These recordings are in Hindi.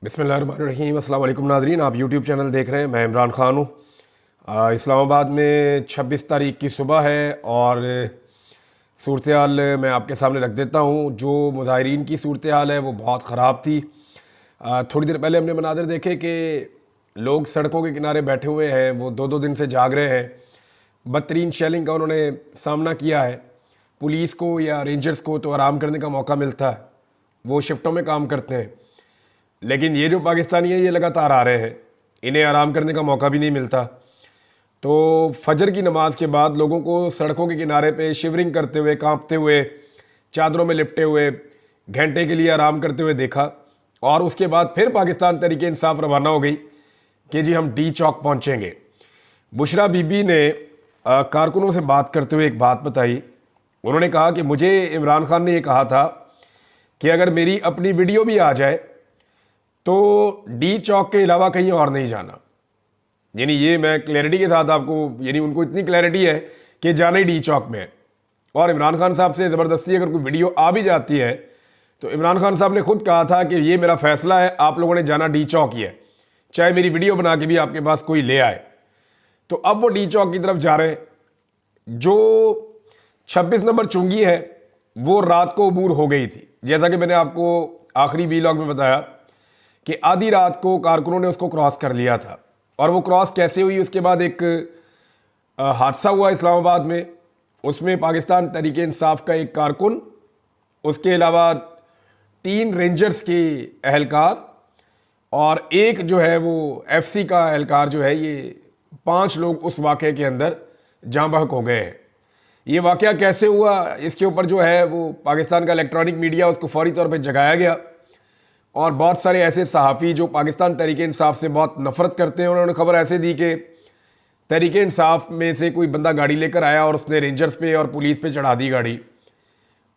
बिस्मिल्लाहिर्रहमानिर्रहीम। अस्सलाम वालेकुम नाज़रीन, आप यूट्यूब चैनल देख रहे हैं। मैं इमरान ख़ान हूँ। इस्लामाबाद में 26 तारीख की सुबह है और सूरत हाल मैं आपके सामने रख देता हूँ। जो मुज़ाहिरीन की सूरत हाल है वो बहुत ख़राब थी। थोड़ी देर पहले हमने मनाज़र देखे कि लोग सड़कों के किनारे बैठे हुए हैं, वो दो दो दिन से जाग रहे हैं। बदतरीन शेलिंग का उन्होंने सामना किया है। पुलिस को या रेंजर्स को तो आराम करने का मौका मिलता है, वो शिफ्टों में काम करते हैं, लेकिन ये जो पाकिस्तानी है ये लगातार आ रहे हैं, इन्हें आराम करने का मौका भी नहीं मिलता। तो फजर की नमाज के बाद लोगों को सड़कों के किनारे पे शिवरिंग करते हुए, कांपते हुए, चादरों में लिपटे हुए, घंटे के लिए आराम करते हुए देखा। और उसके बाद फिर पाकिस्तान तहरीक इंसाफ रवाना हो गई कि जी हम डी चौक पहुँचेंगे। बुशरा बीबी ने कारकुनों से बात करते हुए एक बात बताई। उन्होंने कहा कि मुझे इमरान खान ने ये कहा था कि अगर मेरी अपनी वीडियो भी आ जाए तो डी चौक के अलावा कहीं और नहीं जाना। यानी ये मैं क्लैरिटी के साथ आपको, यानी उनको इतनी क्लैरिटी है कि जाना ही डी चौक में है। और इमरान खान साहब से ज़बरदस्ती अगर कोई वीडियो आ भी जाती है तो इमरान खान साहब ने खुद कहा था कि ये मेरा फैसला है, आप लोगों ने जाना डी चौक ही है, चाहे मेरी वीडियो बना के भी आपके पास कोई ले आए। तो अब वो डी चौक की तरफ जा रहे हैं। जो 26 नंबर चुंगी है वो रात को अबूर हो गई थी, जैसा कि मैंने आपको आखिरी वीलॉग में बताया कि आधी रात को कारकुनों ने उसको क्रॉस कर लिया था। और वो क्रॉस कैसे हुई, उसके बाद एक हादसा हुआ इस्लामाबाद में। उसमें पाकिस्तान तहरीक इंसाफ का एक कारकुन, उसके अलावा 3 रेंजर्स के अहलकार और एक जो है वो एफसी का अहलकार जो है, ये 5 लोग उस वाक़े के अंदर जाँ बहक हो गए हैं। ये वाक़या कैसे हुआ, इसके ऊपर जो है वो पाकिस्तान का इलेक्ट्रॉनिक मीडिया उसको फौरी तौर पर जगाया गया। और बहुत सारे ऐसे सहाफ़ी जो पाकिस्तान तहरीक इंसाफ से बहुत नफ़रत करते हैं, उन्होंने खबर ऐसे दी कि तहरीक इंसाफ में से कोई बंदा गाड़ी लेकर आया और उसने रेंजर्स पे और पुलिस पे चढ़ा दी गाड़ी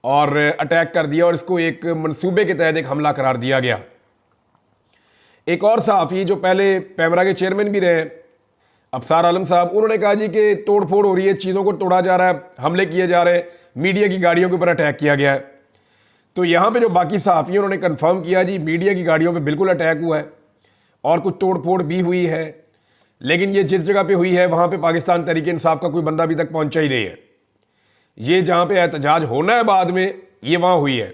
और अटैक कर दिया और इसको एक मंसूबे के तहत एक हमला करार दिया गया। एक और सहाफ़ी जो पहले पैमरा के चेयरमैन भी रहे, अफसार आलम साहब, उन्होंने कहा जी कि तोड़ फोड़ हो रही है, चीज़ों को तोड़ा जा रहा है, हमले किए जा रहे हैं, मीडिया की गाड़ियों के ऊपर अटैक किया गया है। तो यहाँ पे जो बाकी सहाफ़ी उन्होंने कंफर्म किया जी मीडिया की गाड़ियों पे बिल्कुल अटैक हुआ है और कुछ तोड़ फोड़ भी हुई है, लेकिन ये जिस जगह पे हुई है वहाँ पे पाकिस्तान तहरीक इंसाफ का कोई बंदा अभी तक पहुँचा ही नहीं है। ये जहाँ पे एहतजाज होना है बाद में, ये वहाँ हुई है।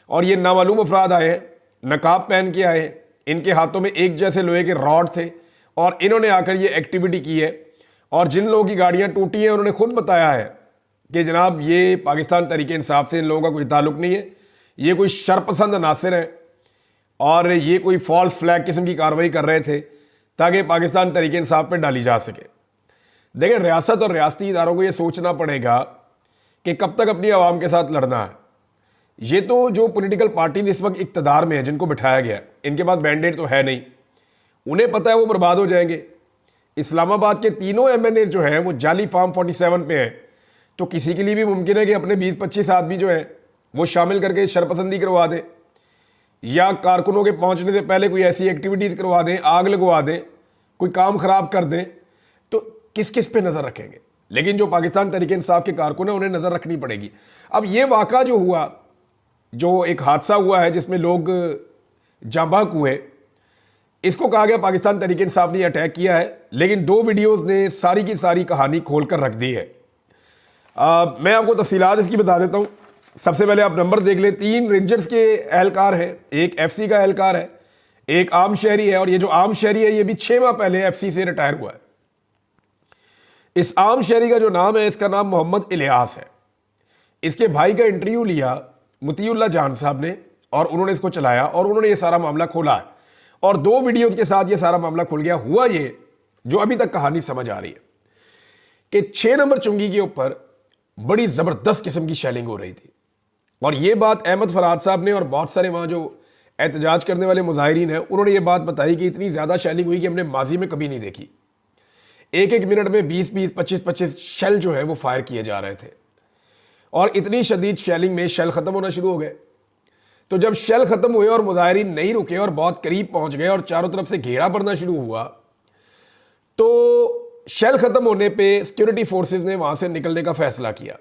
और ये नामालूम अफराद आए हैं, नकाब पहन के आए हैं, इनके हाथों में एक जैसे लोहे के रॉड थे और इन्होंने आकर ये एक्टिविटी की है। और जिन लोगों की गाड़ियाँ टूटी हैं उन्होंने खुद बताया है कि जनाब ये पाकिस्तान तहरीक इंसाफ से इन लोगों का कोई ताल्लुक़ नहीं है, ये कोई शरपसंद नासिर हैं और ये कोई फॉल्स फ्लैग किस्म की कार्रवाई कर रहे थे ताकि पाकिस्तान तहरीक इंसाफ पे डाली जा सके। देखिए, रियासत और रियासती इदारों को ये सोचना पड़ेगा कि कब तक अपनी आवाम के साथ लड़ना है। ये तो जो पॉलिटिकल पार्टी इस वक्त इक़्तिदार में है, जिनको बिठाया गया, इनके पास मैंडेट तो है नहीं, उन्हें पता है वो बर्बाद हो जाएंगे। इस्लामाबाद के तीनों MNA जो हैं वो जाली फार्म 47 पे हैं, तो किसी के लिए भी मुमकिन है कि अपने 20-25 आदमी जो हैं वो शामिल करके शरपसंदी करवा दें या कारकुनों के पहुंचने से पहले कोई ऐसी एक्टिविटीज़ करवा दें, आग लगवा दें, कोई काम ख़राब कर दें। तो किस किस पे नज़र रखेंगे? लेकिन जो पाकिस्तान तहरीक इंसाफ के कारकुन हैं उन्हें नज़र रखनी पड़ेगी। अब ये वाक़ा जो हुआ, जो एक हादसा हुआ है जिसमें लोग जाँ बहक हुए, इसको कहा गया पाकिस्तान तहरीक इंसाफ ने अटैक किया है, लेकिन 2 वीडियोज़ ने सारी की सारी कहानी खोल कर रख दी है। मैं आपको तफसीलात इसकी बता देता हूँ। सबसे पहले आप नंबर देख लें। 3 रेंजर्स के एहलकार हैं, एक एफसी का एहलकार है, एक आम शहरी है। और ये जो आम शहरी है ये भी 6 माह पहले एफसी से रिटायर हुआ है। इस आम शहरी का जो नाम है, इसका नाम मोहम्मद इलियास है। इसके भाई का इंटरव्यू लिया मुतीउल्लाह जान साहब ने और उन्होंने इसको चलाया और उन्होंने ये सारा मामला खोला है और 2 वीडियोज़ के साथ ये सारा मामला खुल गया। हुआ ये, जो अभी तक कहानी समझ आ रही है, कि 6 नंबर चुंगी के ऊपर बड़ी ज़बरदस्त किस्म की शेलिंग हो रही थी। और ये बात अहमद फराद साहब ने और बहुत सारे वहाँ जो एहतजाज करने वाले मुजाहिरीन हैं उन्होंने ये बात बताई कि इतनी ज़्यादा शेलिंग हुई कि हमने माजी में कभी नहीं देखी। एक मिनट में 20-20, 25-25 शेल जो है वो फायर किए जा रहे थे और इतनी शदीद शेलिंग में शेल ख़त्म होना शुरू हो गए। तो जब शेल ख़त्म हुए और मुजाहिरीन नहीं रुके और बहुत करीब पहुँच गए और चारों तरफ से घेरा पड़ना शुरू हुआ, तो शेल ख़त्म होने पर सिक्योरिटी फोर्सेज ने वहाँ से निकलने का फ़ैसला किया।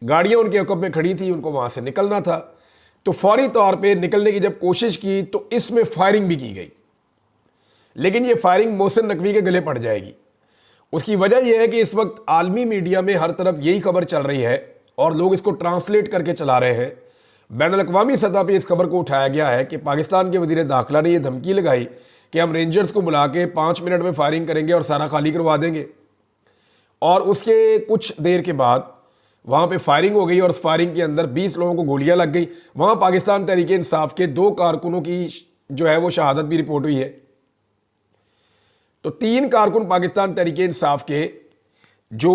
गाड़ियाँ उनके हक़ में खड़ी थी, उनको वहाँ से निकलना था। तो फौरी तौर पे निकलने की जब कोशिश की तो इसमें फायरिंग भी की गई, लेकिन ये फायरिंग मोहसिन नकवी के गले पड़ जाएगी। उसकी वजह यह है कि इस वक्त आलमी मीडिया में हर तरफ यही खबर चल रही है और लोग इसको ट्रांसलेट करके चला रहे हैं। बैनुल-अक़वामी सतह पे इस खबर को उठाया गया है कि पाकिस्तान के वज़ीर दाखिला ने यह धमकी लगाई कि हम रेंजर्स को बुला के 5 मिनट में फायरिंग करेंगे और सारा खाली करवा देंगे। और उसके कुछ देर के बाद वहाँ पे फायरिंग हो गई और उस फायरिंग के अंदर 20 लोगों को गोलियां लग गई। वहाँ पाकिस्तान तहरीक इंसाफ के 2 कारकुनों की जो है वो शहादत भी रिपोर्ट हुई है। तो 3 कारकुन पाकिस्तान तहरीक इंसाफ के जो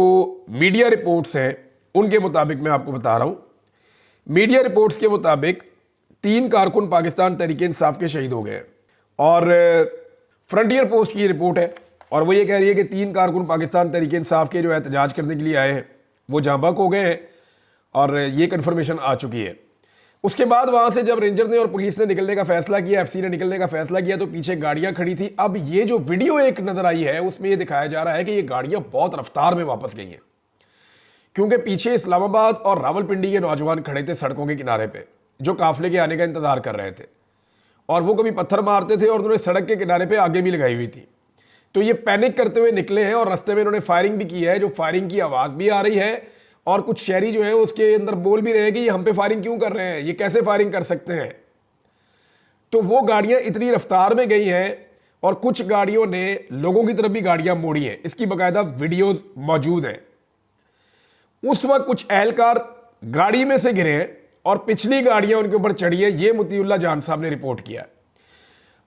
मीडिया रिपोर्ट्स हैं उनके मुताबिक मैं आपको बता रहा हूँ, मीडिया रिपोर्ट्स के मुताबिक 3 कारकुन पाकिस्तान तहरीक इंसाफ के शहीद हो गए हैं। और फ्रंटियर पोस्ट की रिपोर्ट है और वो ये कह रही है कि 3 कारकुन पाकिस्तान तहरीक इंसाफ के जो एहतजाज करने के लिए आए हैं वो जाँ बहक हो गए हैं और ये कन्फर्मेशन आ चुकी है। उसके बाद वहाँ से जब रेंजर ने और पुलिस ने निकलने का फैसला किया, एफसी ने निकलने का फैसला किया, तो पीछे गाड़ियाँ खड़ी थी। अब ये जो वीडियो एक नज़र आई है उसमें ये दिखाया जा रहा है कि ये गाड़ियाँ बहुत रफ्तार में वापस गई हैं, क्योंकि पीछे इस्लामाबाद और रावलपिंडी के नौजवान खड़े थे सड़कों के किनारे पे, जो काफिले के आने का इंतजार कर रहे थे और वो कभी पत्थर मारते थे और उन्होंने सड़क के किनारे पे आगे भी लगाई हुई थी। तो ये पैनिक करते हुए निकले हैं और रास्ते में इन्होंने फायरिंग भी की है, जो फायरिंग की आवाज़ भी आ रही है और कुछ शहरी जो है उसके अंदर बोल भी रहे हैं कि हम पे फायरिंग क्यों कर रहे हैं, ये कैसे फायरिंग कर सकते हैं। तो वो गाड़ियाँ इतनी रफ्तार में गई हैं और कुछ गाड़ियों ने लोगों की तरफ भी गाड़ियाँ मोड़ी हैं, इसकी बाकायदा वीडियोज मौजूद हैं। उस वक्त कुछ एहलकार गाड़ी में से गिरे हैं और पिछली गाड़ियां उनके ऊपर चढ़ी है, ये मुतीउल्लाह जान साहब ने रिपोर्ट किया।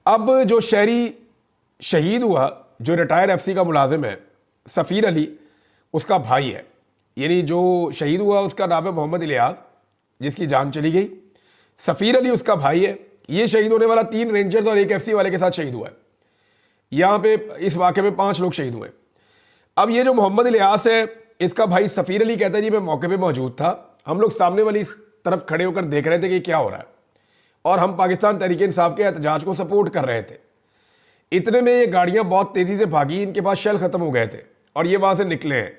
अब जो शहरी शहीद हुआ, जो रिटायर एफसी का मुलाजिम है सफ़ीर अली, उसका भाई है, यानी जो शहीद हुआ उसका नाम है मोहम्मद इलियास, जिसकी जान चली गई। सफ़ीर अली उसका भाई है। ये शहीद होने वाला 3 रेंजर्स और 1 एफसी वाले के साथ शहीद हुआ है। यहाँ पे इस वाक़े में 5 लोग शहीद हुए। अब ये जो मोहम्मद इलियास है, इसका भाई सफ़ीर अली कहता है जी मैं मौके पे मौजूद था, हम लोग सामने वाली तरफ खड़े होकर देख रहे थे कि क्या हो रहा है और हम पाकिस्तान तहरीक इंसाफ के एहतजाज को सपोर्ट कर रहे थे। इतने में ये गाड़ियां बहुत तेज़ी से भागी, इनके पास शेल ख़त्म हो गए थे और ये वहाँ से निकले हैं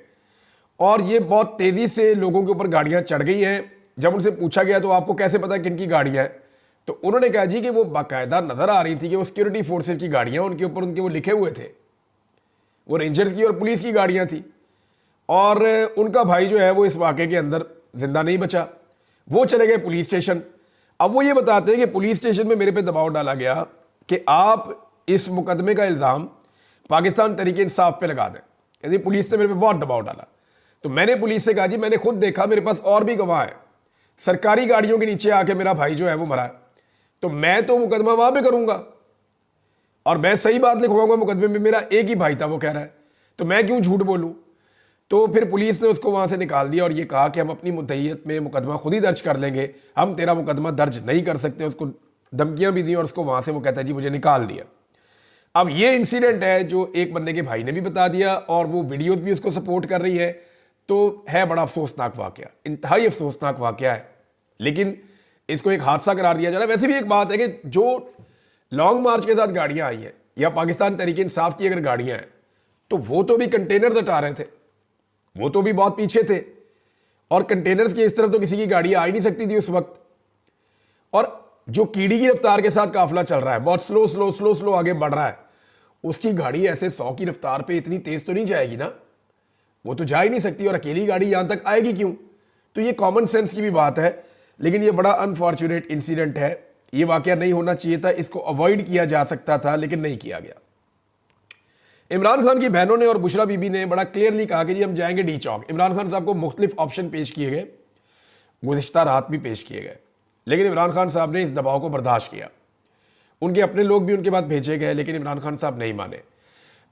और ये बहुत तेज़ी से लोगों के ऊपर गाड़ियाँ चढ़ गई हैं। जब उनसे पूछा गया तो आपको कैसे पता किन की गाड़ियाँ हैं, तो उन्होंने कहा जी कि वो बाकायदा नज़र आ रही थी कि वो सिक्योरिटी फोर्सेज की गाड़ियाँ, उनके ऊपर उनके वो लिखे हुए थे, वो रेंजर्स की और पुलिस की गाड़ियाँ थी। और उनका भाई जो है वो इस वाक़े के अंदर जिंदा नहीं बचा, वो चले गए पुलिस स्टेशन। अब वो ये बताते हैं कि पुलिस स्टेशन में मेरे पे दबाव डाला गया कि आप इस मुकदमे का इल्ज़ाम पाकिस्तान तहरीक इंसाफ पे लगा दें। यदि पुलिस ने मेरे पे बहुत दबाव डाला तो मैंने पुलिस से कहा जी मैंने खुद देखा, मेरे पास और भी गवाह हैं, सरकारी गाड़ियों के नीचे आके मेरा भाई जो है वो मरा है, तो मैं तो मुकदमा वहां पे करूंगा और मैं सही बात लिखवाऊंगा मुकदमे में, मेरा एक ही भाई था वो कह रहा है, तो मैं क्यों झूठ बोलूं। तो फिर पुलिस ने उसको वहाँ से निकाल दिया और ये कहा कि हम अपनी मुद्दईयत में मुकदमा खुद ही दर्ज कर लेंगे, हम तेरा मुकदमा दर्ज नहीं कर सकते। उसको धमकियाँ भी दी और उसको वहाँ से वो कहता है जी मुझे निकाल दिया। अब ये इंसिडेंट है जो एक बंदे के भाई ने भी बता दिया और वो वीडियोज भी उसको सपोर्ट कर रही है, तो है बड़ा अफसोसनाक वाक़या, इंतहाई अफसोसनाक वाक़या है, लेकिन इसको एक हादसा करार दिया जा रहा है। वैसे भी एक बात है कि जो लॉन्ग मार्च के साथ गाड़ियाँ आई हैं या पाकिस्तान तहरीक इंसाफ की अगर गाड़ियाँ हैं तो वो तो भी कंटेनर दटा रहे थे, वो तो भी बहुत पीछे थे और कंटेनर्स की इस तरफ तो किसी की गाड़ी आ ही नहीं सकती थी उस वक्त। और जो कीड़ी की रफ्तार के साथ काफिला चल रहा है, बहुत स्लो स्लो स्लो स्लो आगे बढ़ रहा है, उसकी गाड़ी ऐसे 100 की रफ्तार पे इतनी तेज तो नहीं जाएगी ना, वो तो जा ही नहीं सकती और अकेली गाड़ी यहां तक आएगी क्यों। तो ये कॉमन सेंस की भी बात है, लेकिन ये बड़ा अनफॉर्चुनेट इंसिडेंट है, ये वाकया नहीं होना चाहिए था, इसको अवॉइड किया जा सकता था लेकिन नहीं किया गया। इमरान खान की बहनों ने और बुशरा बीबी ने बड़ा क्लियरली कहा कि जी हम जाएंगे डी चौक। इमरान खान साहब को मुख्तलिफ ऑप्शन पेश किए गए, गुज़िश्ता रात भी पेश किए गए, लेकिन इमरान खान साहब ने इस दबाव को बर्दाश्त किया। उनके अपने लोग भी उनके बाद भेजे गए लेकिन इमरान खान साहब नहीं माने।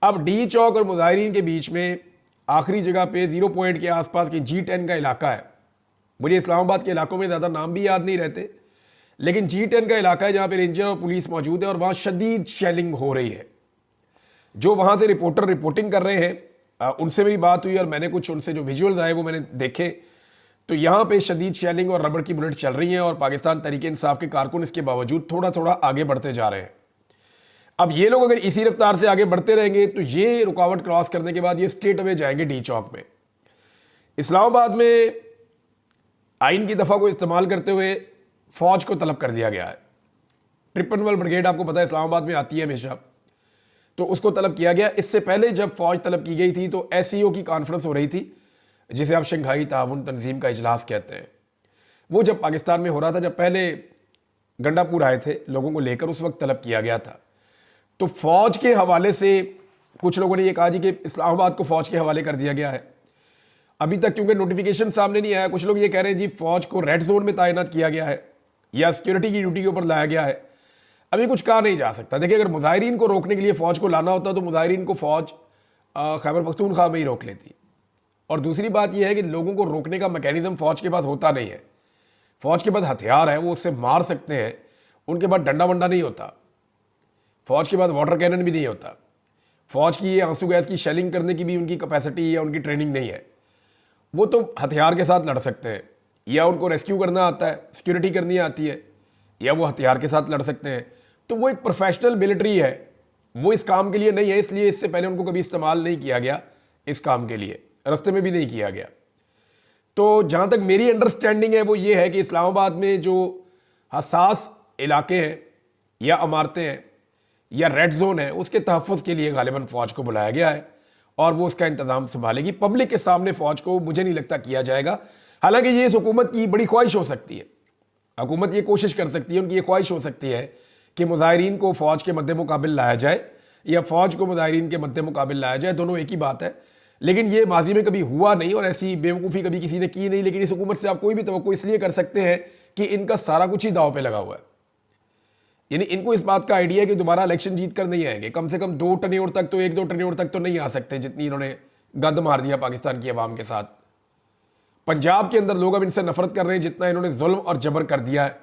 अब डी चौक और मुजाहिरीन के बीच में आखिरी जगह पे 0 पॉइंट के आसपास की G10 का इलाका है। मुझे इस्लामाबाद के इलाकों में ज़्यादा नाम भी याद नहीं रहते, लेकिन G10 का इलाका है जहाँ पे रेंजर और पुलिस मौजूद है और वहाँ शदीद शेलिंग हो रही है। जो वहाँ से रिपोर्टर रिपोर्टिंग कर रहे हैं उनसे मेरी बात हुई और मैंने कुछ उनसे जो विजुअल्स आए वो मैंने देखे, तो यहाँ पे शदीद शेलिंग और रबड़ की बुलेट चल रही हैं और पाकिस्तान तहरीक इंसाफ के कारकुन इसके बावजूद थोड़ा थोड़ा आगे बढ़ते जा रहे हैं। अब ये लोग अगर इसी रफ्तार से आगे बढ़ते रहेंगे तो ये रुकावट क्रॉस करने के बाद ये स्ट्रेट अवे जाएंगे डी चौक में। इस्लामाबाद में आइन की दफ़ा को इस्तेमाल करते हुए फौज को तलब कर दिया गया है। 53 ब्रिगेड आपको पता है इस्लामाबाद में आती है हमेशा, तो उसको तलब किया गया। इससे पहले जब फौज तलब की गई थी तो SCO की कॉन्फ्रेंस हो रही थी, जिसे आप शंघाई ताउन तंजीम का इजलास कहते हैं। वो जब पाकिस्तान में हो रहा था, जब पहले गंडापुर आए थे लोगों को लेकर, उस वक्त तलब किया गया था। तो फौज के हवाले से कुछ लोगों ने ये कहा जी कि इस्लामाबाद को फौज के हवाले कर दिया गया है। अभी तक क्योंकि नोटिफिकेशन सामने नहीं आया, कुछ लोग ये कह रहे हैं जी फौज को रेड जोन में तैनात किया गया है या सिक्योरिटी की ड्यूटी के ऊपर लाया गया है। अभी कुछ कहा नहीं जा सकता। देखिए, अगर मुजाहिरीन को रोकने के लिए फौज को लाना होता तो मुजाहिरीन को फौज खैबर पख्तूनख्वा में ही रोक लेती। और दूसरी बात यह है कि लोगों को रोकने का मैकेनिज्म फौज के पास होता नहीं है। फौज के पास हथियार है, वो उससे मार सकते हैं, उनके पास डंडा वंडा नहीं होता, फौज के पास वाटर कैनन भी नहीं होता, फौज की ये आंसू गैस की शेलिंग करने की भी उनकी कैपेसिटी या उनकी ट्रेनिंग नहीं है। वो तो हथियार के साथ लड़ सकते हैं, या उनको रेस्क्यू करना आता है, सिक्योरिटी करनी आती है, या वो हथियार के साथ लड़ सकते हैं। तो वो एक प्रोफेशनल मिलिट्री है, वो इस काम के लिए नहीं है, इसलिए इससे पहले उनको कभी इस्तेमाल नहीं किया गया इस काम के लिए, रास्ते में भी नहीं किया गया। तो जहाँ तक मेरी अंडरस्टैंडिंग है वो ये है कि इस्लामाबाद में जो हसास इलाके हैं या इमारतें हैं या रेड जोन है, उसके तहफ़्फ़ुज़ के लिए गालिबन फ़ौज को बुलाया गया है और वो उसका इंतज़ाम संभालेगी। पब्लिक के सामने फ़ौज को मुझे नहीं लगता किया जाएगा। हालांकि ये इस हुकूमत की बड़ी ख्वाहिश हो सकती है, हुकूमत ये कोशिश कर सकती है, उनकी ये ख्वाहिश हो सकती है कि मुजाहिरीन को फ़ौज के मद्दे मुकाबिल लाया जाए या फ़ौज को मुजाहिरीन के मद्दे मुकाबिल लाया जाए, दोनों एक ही बात है। लेकिन ये माजी में कभी हुआ नहीं और ऐसी बेवकूफ़ी कभी किसी ने की नहीं। लेकिन इस हुकूमत से आप कोई भी तवक्को इसलिए कर सकते हैं कि इनका सारा कुछ ही दाव पे लगा हुआ है। यानी इनको इस बात का आइडिया है कि दोबारा इलेक्शन जीत कर नहीं आएंगे, कम से कम 2 टर्न्योर तक तो, 1-2 टर्न्योर तक तो नहीं आ सकते, जितनी इन्होंने गंद मार दिया पाकिस्तान की आवाम के साथ। पंजाब के अंदर लोग अब इनसे नफरत कर रहे हैं, जितना इन्होंने जुल्म और जबर कर दिया है।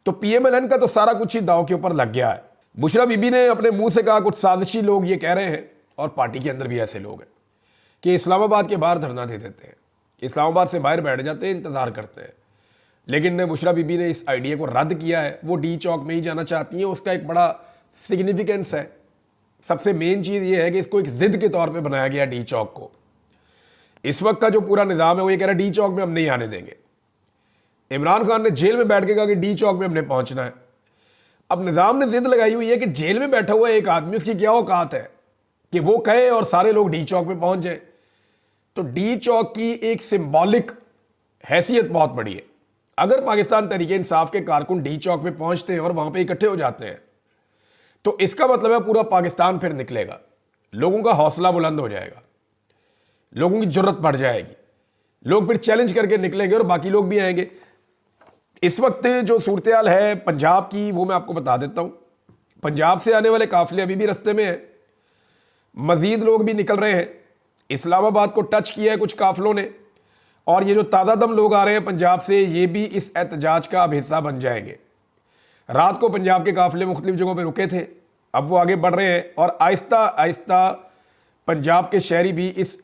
तो PMLN का तो सारा कुछ ही दाव के ऊपर लग गया है। बुशरा बीबी ने अपने मुंह से कहा, कुछ साजिशी लोग ये कह रहे हैं, और पार्टी के अंदर भी ऐसे लोग हैं कि इस्लामाबाद के बाहर धरना दे देते हैं, इस्लामाबाद से बाहर बैठ जाते हैं, इंतज़ार करते हैं। लेकिन बुशरा बीबी ने इस आइडिया को रद्द किया है, वो डी चौक में ही जाना चाहती हैं। उसका एक बड़ा सिग्निफिकेंस है। सबसे मेन चीज़ ये है कि इसको एक ज़िद के तौर पे बनाया गया डी चौक को। इस वक्त का जो पूरा निज़ाम है वो ये कह रहा है डी चौक में हम नहीं आने देंगे। इमरान खान ने जेल में बैठ के कहा कि डी चौक में हमने पहुंचना है। अब निज़ाम ने ज़िद लगाई हुई है कि जेल में बैठा हुआ एक आदमी, उसकी क्या औकात है कि वो कहे और सारे लोग डी चौक में पहुंच जाए। तो डी चौक की एक सिंबॉलिक हैसियत बहुत बड़ी है। अगर पाकिस्तान तहरीके इंसाफ के कारकुन डी चौक में पहुंचते हैं और वहां पे इकट्ठे हो जाते हैं, तो इसका मतलब है पूरा पाकिस्तान फिर निकलेगा, लोगों का हौसला बुलंद हो जाएगा, लोगों की जुर्रत बढ़ जाएगी, लोग फिर चैलेंज करके निकलेंगे और बाकी लोग भी आएंगे। इस वक्त जो सूरत हाल है पंजाब की, वो मैं आपको बता देता हूं। पंजाब से आने वाले काफिले अभी भी रास्ते में हैं, मजीद लोग भी निकल रहे हैं। इस्लामाबाद को टच किया है कुछ काफिलों ने, और ये जो ताज़ा दम लोग आ रहे हैं पंजाब से, ये भी इस एहतजाज का अब हिस्सा बन जाएंगे। रात को पंजाब के काफिले मुख्तलिफ जगहों पर रुके थे, अब वो आगे बढ़ रहे हैं और आहिस्ता आहिस्ता पंजाब के शहरी भी इस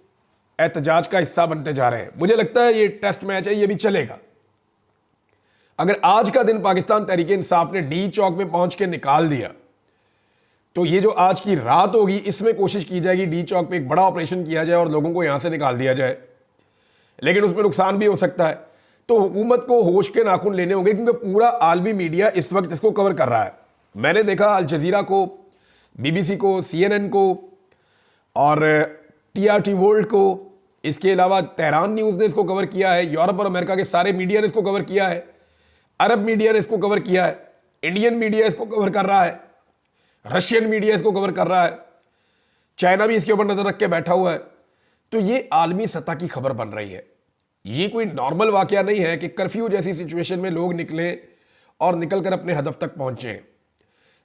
एहतजाज का हिस्सा बनते जा रहे हैं। मुझे लगता है ये टेस्ट मैच है, ये भी चलेगा। अगर आज का दिन पाकिस्तान तहरीके इंसाफ ने डी चौक में पहुंच के निकाल दिया, तो ये जो आज की रात होगी इसमें कोशिश की जाएगी डी चौक पे एक बड़ा ऑपरेशन किया जाए और लोगों को यहां से निकाल दिया जाए। लेकिन उसमें नुकसान भी हो सकता है। तो हुकूमत को होश के नाखून लेने होंगे, क्योंकि पूरा आलमी मीडिया इस वक्त इसको कवर कर रहा है। मैंने देखा अल जजीरा को, BBC को, CNN को और TRT वर्ल्ड को, इसके अलावा तेहरान न्यूज़ ने इसको कवर किया है, यूरोप और अमेरिका के सारे मीडिया ने इसको कवर किया है, अरब मीडिया ने इसको कवर किया है, इंडियन मीडिया इसको कवर कर रहा है, रशियन मीडिया इसको कवर कर रहा है, चाइना भी इसके ऊपर नजर रख के बैठा हुआ है। तो ये आलमी सतह की खबर बन रही है। ये कोई नॉर्मल वाकया नहीं है कि कर्फ्यू जैसी सिचुएशन में लोग निकलें और निकलकर अपने हदफ तक पहुंचे।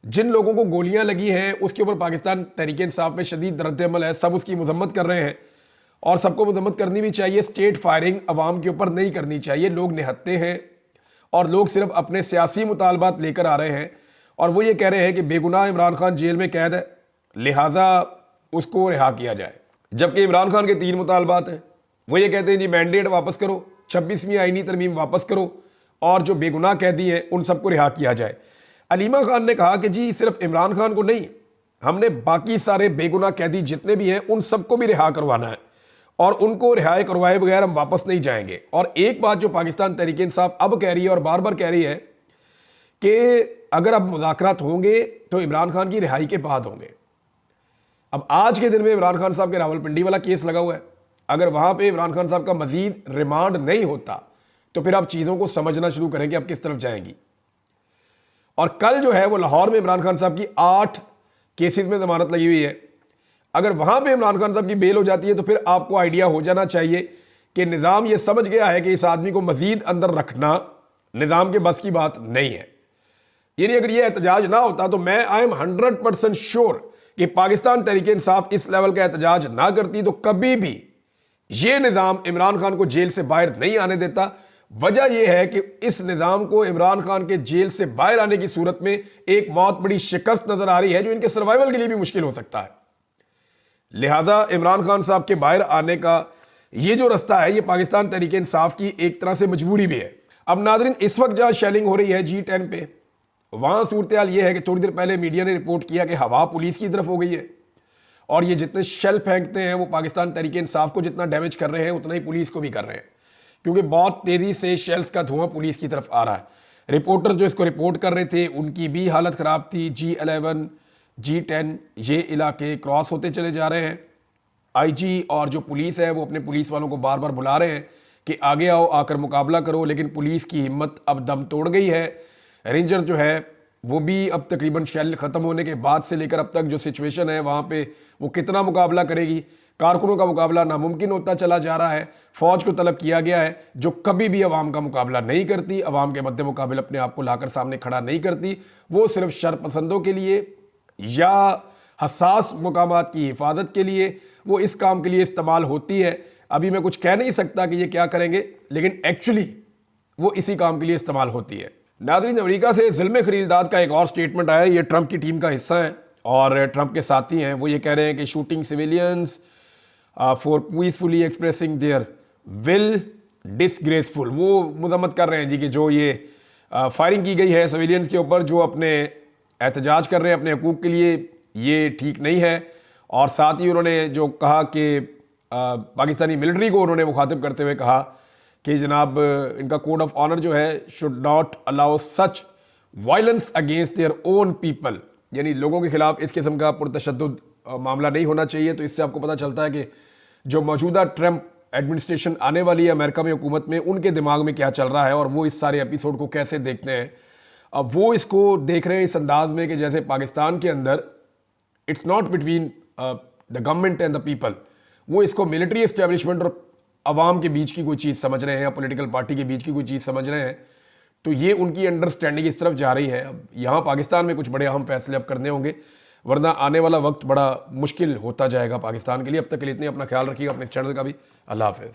जिन लोगों को गोलियां लगी हैं उसके ऊपर पाकिस्तान तहरीके इंसाफ में शदीद रद्द-ए-अमल है, सब उसकी मजम्मत कर रहे हैं और सबको मजम्मत करनी भी चाहिए। स्टेट फायरिंग अवाम के ऊपर नहीं करनी चाहिए। लोग निहत्ते हैं और लोग सिर्फ अपने सियासी मुतालबात लेकर आ रहे हैं और वो ये कह रहे हैं कि बेगुनाह इमरान खान जेल में कैद है, लिहाजा उसको रिहा किया जाए। जबकि इमरान खान के 3 मुतालबात हैं। वो ये कहते हैं जी मैंडेट वापस करो, 26वीं आईनी तरमीम वापस करो और जो बेगुनाह कैदी हैं उन सबको रिहा किया जाए। अलीमा खान ने कहा कि जी सिर्फ इमरान खान को नहीं, हमने बाकी सारे बेगुनाह कैदी जितने भी हैं उन सबको भी रिहा करवाना है और उनको रिहाई करवाए बगैर हम वापस नहीं जाएंगे। और एक बात जो पाकिस्तान तहरीके इंसाफ अब कह रही है और बार बार कह रही है कि अगर अब मुज़ाकरात होंगे तो इमरान खान की रिहाई के बाद होंगे। अब आज के दिन में इमरान खान साहब के रावलपिंडी वाला केस लगा हुआ है, अगर वहां पे इमरान खान साहब का मजीद रिमांड नहीं होता तो फिर आप चीज़ों को समझना शुरू करें कि अब किस तरफ जाएंगी। और कल जो है वो लाहौर में इमरान खान साहब की 8 केसेस में जमानत लगी हुई है। अगर वहां पे इमरान खान साहब की बेल हो जाती है तो फिर आपको आइडिया हो जाना चाहिए कि निज़ाम ये समझ गया है कि इस आदमी को मजीद अंदर रखना निज़ाम के बस की बात नहीं है। यानी अगर ये एहतजाज ना होता तो मैं आई एम 100% श्योर कि पाकिस्तान तहरीक इंसाफ इस लेवल का एहतजाज ना करती तो कभी भी ये निज़ाम इमरान खान को जेल से बाहर नहीं आने देता। वजह यह है कि इस निज़ाम को इमरान खान के जेल से बाहर आने की सूरत में एक बहुत बड़ी शिकस्त नजर आ रही है जो इनके सर्वाइवल के लिए भी मुश्किल हो सकता है। लिहाजा इमरान खान साहब के बाहर आने का ये जो रास्ता है ये पाकिस्तान तहरीक इंसाफ की एक तरह से मजबूरी भी है। अब नादरीन, इस वक्त जहां शेलिंग हो रही है G10 पे, वहां सूरत हाल ये है कि थोड़ी देर पहले मीडिया ने रिपोर्ट किया कि हवा पुलिस की तरफ हो गई है और ये जितने शेल फेंकते हैं वो पाकिस्तान तहरीक इंसाफ को जितना डैमेज कर रहे हैं उतना ही पुलिस को भी कर रहे हैं, क्योंकि बहुत तेजी से शेल्स का धुआं पुलिस की तरफ आ रहा है। रिपोर्टर जो इसको रिपोर्ट कर रहे थे उनकी भी हालत ख़राब थी। G11 G10 ये इलाके क्रॉस होते चले जा रहे हैं। IG और जो पुलिस है वो अपने पुलिस वालों को बार बार बुला रहे हैं कि आगे आओ, आकर मुकाबला करो, लेकिन पुलिस की हिम्मत अब दम तोड़ गई है। रेंजर जो है वो भी अब तकरीबन शेल ख़त्म होने के बाद से लेकर अब तक जो सिचुएशन है वहाँ पे वो कितना मुकाबला करेगी। कारकुनों का मुकाबला नामुमकिन होता चला जा रहा है। फौज को तलब किया गया है जो कभी भी अवाम का मुकाबला नहीं करती, अवाम के मद्दे मुकाबले अपने आप को लाकर सामने खड़ा नहीं करती, वो सिर्फ शरपसंदों के लिए या हसास मकामात की हिफाजत के लिए वो इस काम के लिए इस्तेमाल होती है। अभी मैं कुछ कह नहीं सकता कि ये क्या करेंगे, लेकिन एक्चुअली वो इसी काम के लिए इस्तेमाल होती है। नाज़रीन, अमेरिका से ज़ुल्म खलीलदाद का एक और स्टेटमेंट आया। ये ट्रंप की टीम का हिस्सा है और ट्रंप के साथी हैं। वो ये कह रहे हैं कि shooting civilians for peacefully expressing there will disgraceful. वो मजम्मत कर रहे हैं जी कि जो ये फायरिंग की गई है सिविलियंस के ऊपर जो अपने एहतजाज कर रहे हैं अपने हकूक़ के लिए, ये ठीक नहीं है। और साथ ही उन्होंने जो कहा कि पाकिस्तानी मिलिट्री को उन्होंने मुखातिब करते हुए कहा कि जनाब इनका कोड ऑफ ऑनर जो है should not allow such violence against their own people, यानी लोगों के खिलाफ इस किस्म का पुरतशद्दुद मामला नहीं होना चाहिए। तो इससे आपको पता चलता है कि जो मौजूदा ट्रंप एडमिनिस्ट्रेशन आने वाली है अमेरिका में हुकूमत में, उनके दिमाग में क्या चल रहा है और वो इस सारे एपिसोड को कैसे देखते हैं। अब वो इसको देख रहे हैं इस अंदाज में कि जैसे पाकिस्तान के अंदर it's not between the government and the people, वो इसको मिलिट्री एस्टेब्लिशमेंट और अवाम के बीच की कोई चीज़ समझ रहे हैं या पॉलिटिकल पार्टी के बीच की कोई चीज़ समझ रहे हैं। तो ये उनकी अंडरस्टैंडिंग इस तरफ जा रही है। अब यहाँ पाकिस्तान में कुछ बड़े अहम फैसले अब करने होंगे, वरना आने वाला वक्त बड़ा मुश्किल होता जाएगा पाकिस्तान के लिए। अब तक के लिए इतने, अपना ख्याल रखिएगा, अपने इस चैनल का भी। अल्लाह हाफ़िज़।